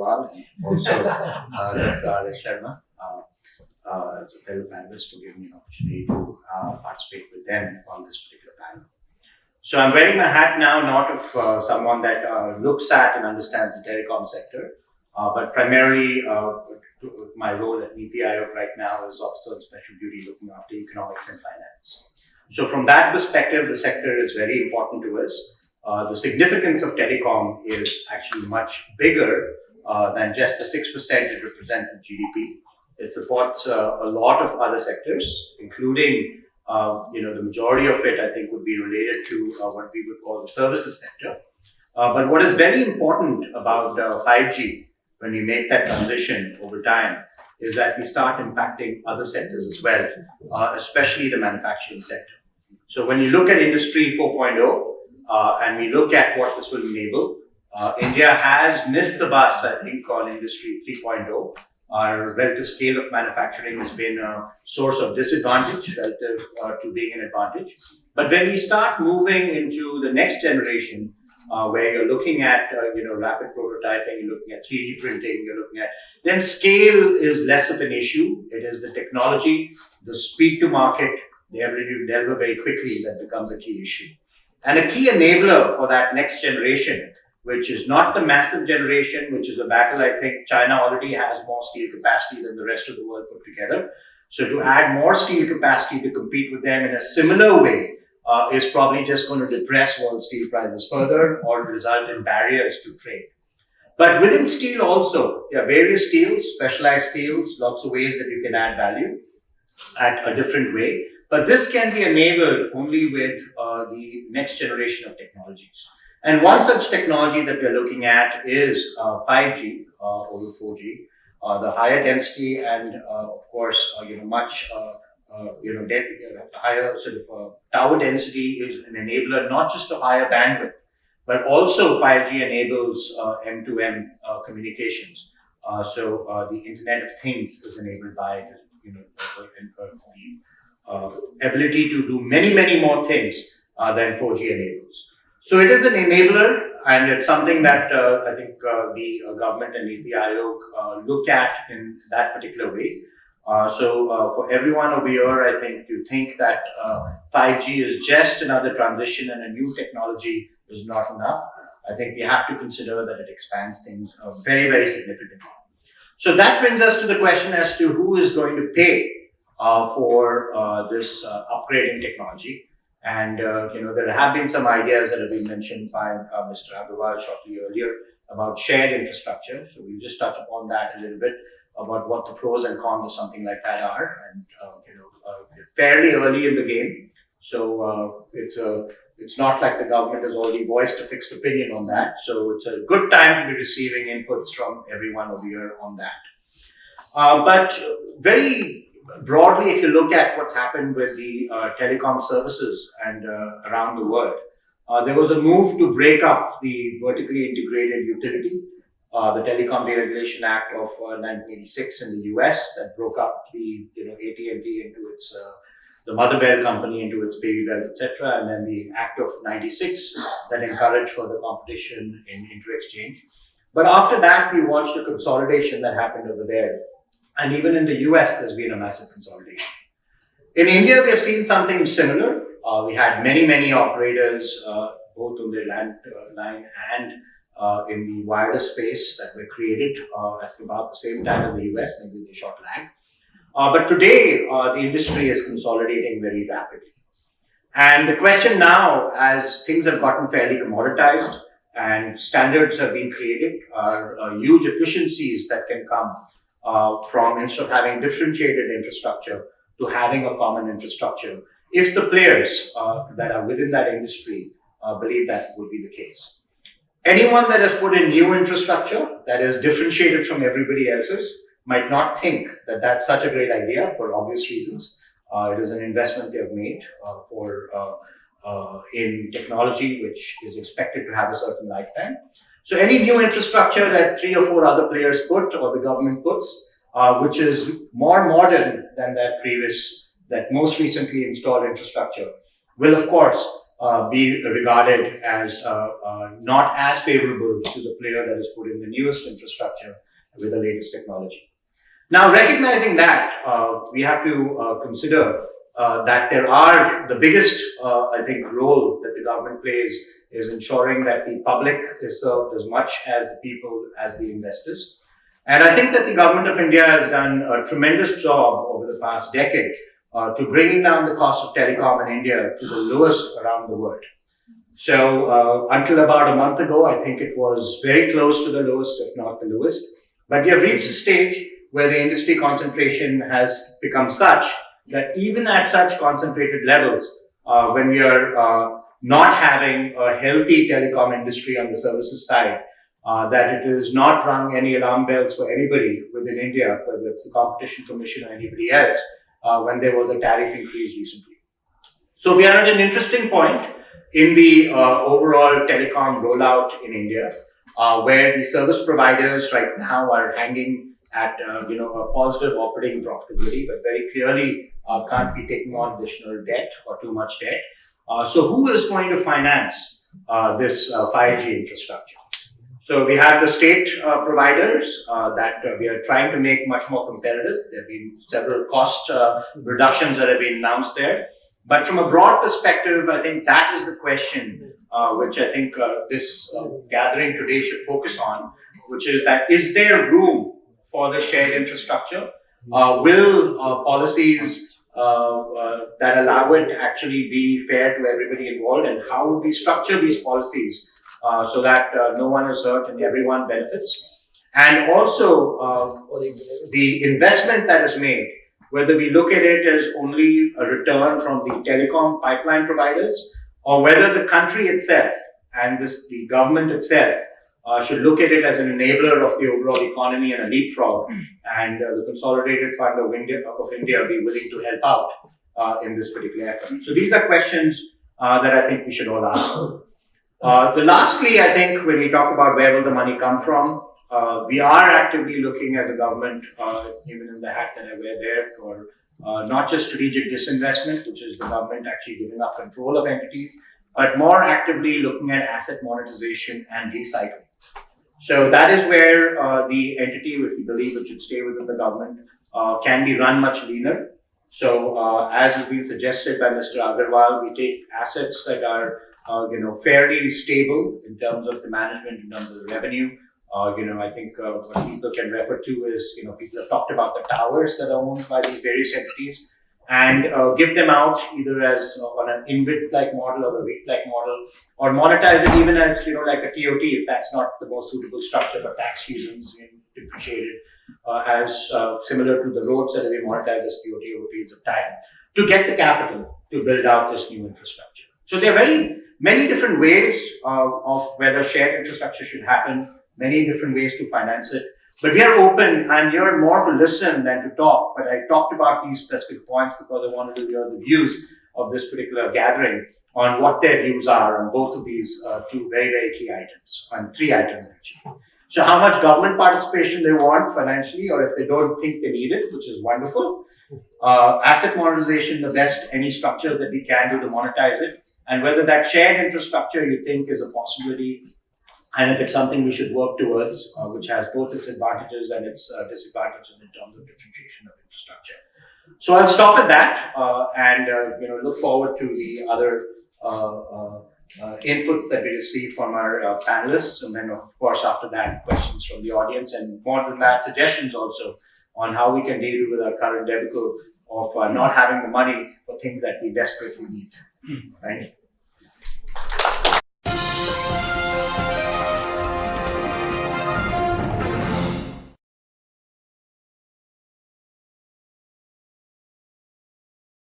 Agarwal, and also Dr. R.S. Sharma, as a fellow panelist, to give me an opportunity to participate with them on this particular panel. So I'm wearing my hat now, not of someone that looks at and understands the telecom sector, but primarily my role at Niti Ayog right now is Officer of Special Duty looking after economics and finance. So from that perspective, the sector is very important to us. The significance of telecom is actually much bigger than just the 6% it represents in GDP. It supports a lot of other sectors, including the majority of it, I think, would be related to what we would call the services sector. But what is very important about 5G when we make that transition over time is that we start impacting other sectors as well, especially the manufacturing sector. So when you look at Industry 4.0 and we look at what this will enable, India has missed the bus, I think, on Industry 3.0. Our relative scale of manufacturing has been a source of disadvantage relative to being an advantage. But when we start moving into the next generation, where you're looking at rapid prototyping, you're looking at 3D printing, you're looking at, then scale is less of an issue. It is the technology, the speed to market, the ability to deliver very quickly that becomes a key issue. And a key enabler for that next generation, which is not the massive generation, which is a battle. I think China already has more steel capacity than the rest of the world put together. So to add more steel capacity to compete with them in a similar way is probably just going to depress world steel prices further or result in barriers to trade. But within steel also, there are various steels, specialized steels, lots of ways that you can add value at a different way. But this can be enabled only with the next generation of technologies. And one such technology that we're looking at is 5G over 4G, the higher density and, of course, much higher sort of tower density is an enabler not just of higher bandwidth, but also 5G enables M2M communications. So the Internet of Things is enabled by the ability to do many, many more things than 4G enables. So it is an enabler, and it's something that I think the government and Niti Ayog look at in that particular way. So for everyone over here, I think to think that 5G is just another transition and a new technology is not enough. I think we have to consider that it expands things very, very significantly. So that brings us to the question as to who is going to pay for this upgrading technology. And, there have been some ideas that have been mentioned by Mr. Agarwal shortly earlier about shared infrastructure. So we'll just touch upon that a little bit about what the pros and cons of something like that are. And, fairly early in the game. So it's not like the government has already voiced a fixed opinion on that. So it's a good time to be receiving inputs from everyone over here on that. But very broadly, if you look at what's happened with the telecom services and around the world, there was a move to break up the vertically integrated utility, the Telecom Deregulation Act of 1986 in the US that broke up the AT&T into its the mother bell company into its baby bells, etc., and then the Act of 96 that encouraged further competition in inter-exchange. But after that, we watched a consolidation that happened over there. And even in the US, there's been a massive consolidation. In India, we have seen something similar. We had many, many operators, both on the landline and in the wireless space that were created at about the same time in the US, maybe with a short lag. But today, the industry is consolidating very rapidly. And the question now, as things have gotten fairly commoditized and standards have been created, are huge efficiencies that can come from instead of having differentiated infrastructure to having a common infrastructure, if the players that are within that industry believe that would be the case. Anyone that has put in new infrastructure that is differentiated from everybody else's might not think that that's such a great idea for obvious reasons. It is an investment they have made in technology which is expected to have a certain lifetime. So any new infrastructure that 3 or 4 other players put or the government puts, which is more modern than that most recently installed infrastructure, will of course be regarded as not as favorable to the player that has put in the newest infrastructure with the latest technology. Now, recognizing that, we have to consider that there are the biggest, I think, role that the government plays is ensuring that the public is served as much as the people as the investors. And I think that the government of India has done a tremendous job over the past decade to bringing down the cost of telecom in India to the lowest around the world. So until about a month ago, I think it was very close to the lowest, if not the lowest. But we have reached a stage where the industry concentration has become such that even at such concentrated levels, when we are not having a healthy telecom industry on the services side, that it is not rung any alarm bells for anybody within India, whether it's the Competition Commission or anybody else, when there was a tariff increase recently. So we are at an interesting point in the overall telecom rollout in India, where the service providers right now are hanging at a positive operating profitability, but very clearly can't be taking on additional debt or too much debt. So who is going to finance this 5G infrastructure? So we have the state providers that we are trying to make much more competitive. There have been several cost reductions that have been announced there. But from a broad perspective, I think that is the question which I think this gathering today should focus on, which is that is there room for the shared infrastructure? Will policies that allow it actually be fair to everybody involved, and how would we structure these policies so that no one is hurt and everyone benefits? And also the investment that is made, whether we look at it as only a return from the telecom pipeline providers, or whether the country itself and the government itself should look at it as an enabler of the overall economy and a leapfrog, and the Consolidated Fund of India be willing to help out in this particular effort. So these are questions that I think we should all ask. Lastly, I think when we talk about where will the money come from, we are actively looking as a government, even in the hat that I wear there, for not just strategic disinvestment, which is the government actually giving up control of entities, but more actively looking at asset monetization and recycling. So that is where the entity, if we believe it should stay within the government, can be run much leaner. So as has been suggested by Mr. Agarwal, we take assets that are fairly stable in terms of the management, in terms of the revenue. I think what people can refer to is, people have talked about the towers that are owned by these various entities, and give them out either as on an InvIT-like model or a REIT-like model, or monetize it even as, like a TOT, if that's not the most suitable structure for tax reasons, depreciated as similar to the roads that have been monetized as TOT over periods of time, to get the capital to build out this new infrastructure. So there are very many different ways of whether shared infrastructure should happen, many different ways to finance it. But we are open. I'm here more to listen than to talk. But I talked about these specific points because I wanted to hear the views of this particular gathering on what their views are on both of these two very, very key items, and three items actually. So how much government participation they want financially, or if they don't think they need it, which is wonderful. Asset monetization, the best any structure that we can do to monetize it, and whether that shared infrastructure you think is a possibility, and if it's something we should work towards, which has both its advantages and its disadvantages in terms of differentiation of infrastructure. So I'll stop at that and look forward to the other inputs that we receive from our panelists, and then of course after that questions from the audience, and more than that suggestions also on how we can deal with our current debacle of not having the money for things that we desperately need. Thank you.